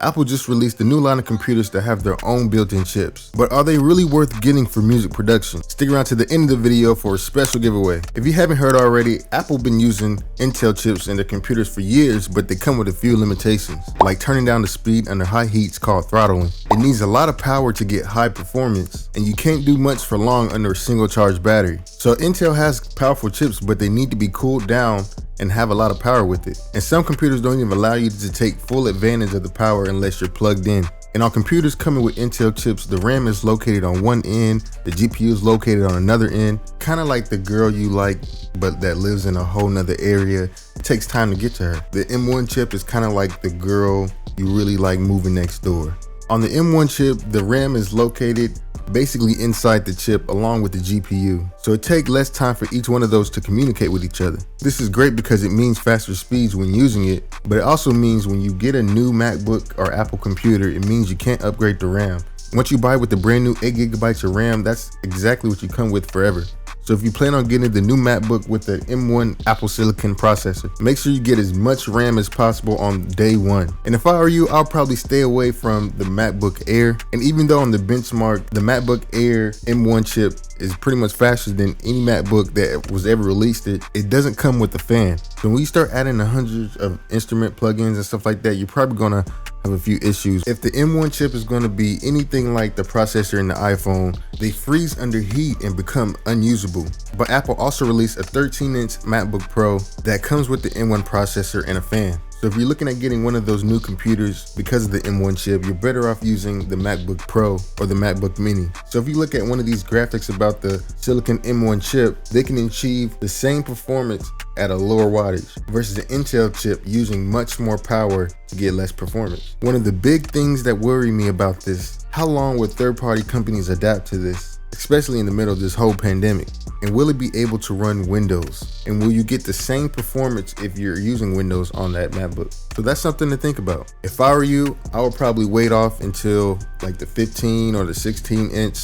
Apple just released a new line of computers that have their own built-in chips. But are they really worth getting for music production? Stick around to the end of the video for a special giveaway. If you haven't heard already, Apple been using Intel chips in their computers for years, but they come with a few limitations, like turning down the speed under high heats called throttling. It needs a lot of power to get high performance, and you can't do much for long under a single charge battery. So Intel has powerful chips, but they need to be cooled down and have a lot of power with it. And some computers don't even allow you to take full advantage of the power unless you're plugged in. And on computers coming with Intel chips, the RAM is located on one end, the GPU is located on another end, kind of like the girl you like but that lives in a whole nother area. It takes time to get to her. The M1 chip is kind of like the girl you really like moving next door. On the M1 chip, the RAM is located basically inside the chip along with the GPU. So it takes less time for each one of those to communicate with each other. This is great because it means faster speeds when using it, but it also means when you get a new MacBook or Apple computer, it means you can't upgrade the RAM. Once you buy with the brand new 8 GB of RAM, that's exactly what you come with forever. So if you plan on getting the new MacBook with the M1 Apple Silicon processor, make sure you get as much RAM as possible on day one. And if I were you, I'll probably stay away from the MacBook Air. And even though on the benchmark, the MacBook Air M1 chip is pretty much faster than any MacBook that was ever released, it doesn't come with a fan. So when you start adding the hundreds of instrument plugins and stuff like that, you're probably gonna have a few issues. If the M1 chip is going to be anything like the processor in the iPhone, they freeze under heat and become unusable. But Apple also released a 13-inch MacBook Pro that comes with the M1 processor and a fan. So if you're looking at getting one of those new computers because of the M1 chip, you're better off using the MacBook Pro or the MacBook Mini. So if you look at one of these graphics about the Silicon M1 chip, they can achieve the same performance at a lower wattage versus the Intel chip using much more power to get less performance. One of the big things that worry me about this, how long will third-party companies adapt to this, especially in the middle of this whole pandemic? And will it be able to run Windows? And will you get the same performance if you're using Windows on that MacBook? So that's something to think about. If I were you, I would probably wait off until like the 15 or the 16-inch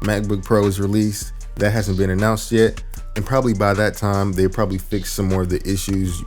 MacBook Pro is released. That hasn't been announced yet. And probably by that time, they'll probably fix some more of the issues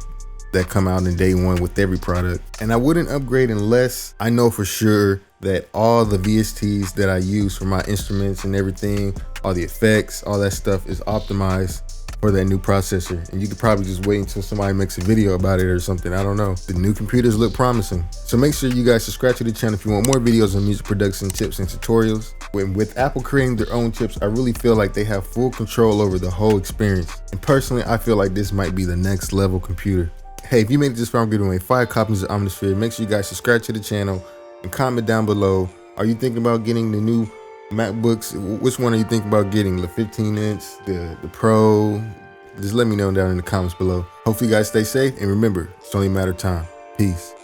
that come out in day one with every product. And I wouldn't upgrade unless I know for sure that all the VSTs that I use for my instruments and everything, all the effects, all that stuff is optimized for that new processor. And you could probably just wait until somebody makes a video about it or something. I don't know. The new computers look promising. So make sure you guys subscribe to the channel if you want more videos on music production tips and tutorials. With Apple creating their own chips, I really feel like they have full control over the whole experience. And personally, I feel like this might be the next level computer. Hey, if you made it this far, I'm giving away 5 copies of Omnisphere. Make sure you guys subscribe to the channel and comment down below. Are you thinking about getting the new MacBooks? Which one are you thinking about getting? The 15-inch, the Pro? Just let me know down in the comments below. Hopefully you guys stay safe, and remember, it's only a matter of time. Peace.